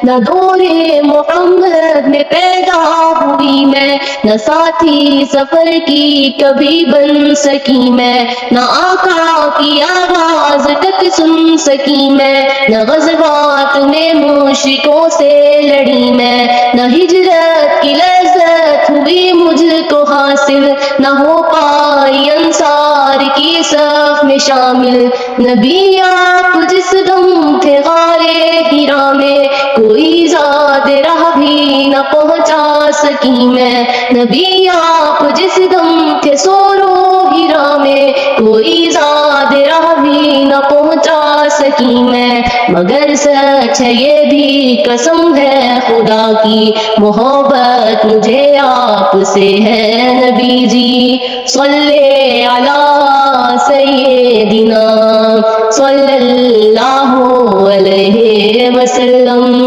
نہ دورے محمد میں پیدا ہوئی میں، نہ ساتھی سفر کی کبھی بن سکی میں، نہ آقا کی آواز تک سن سکی میں، نہ غزوات میں مشرکوں سے لڑی میں، نہ ہجرت کی لذت ہوئی مجھ کو حاصل، نہ ہو پائی انصار کی صف میں شامل۔ نبی آپ جس دم تھے غارے ہرا میں، کوئی زاد راہ بھی نہ پہنچا سکی میں۔ نبی آپ جس دم تھے سورو ہرا میں، کوئی زاد راہ بھی نہ پہنچا سکی میں۔ مگر سچ ہے یہ بھی قسم ہے خدا کی، محبت مجھے آپ سے ہے نبی جی۔ صلی علی سیدنا صلی اللہ علیہ وسلم۔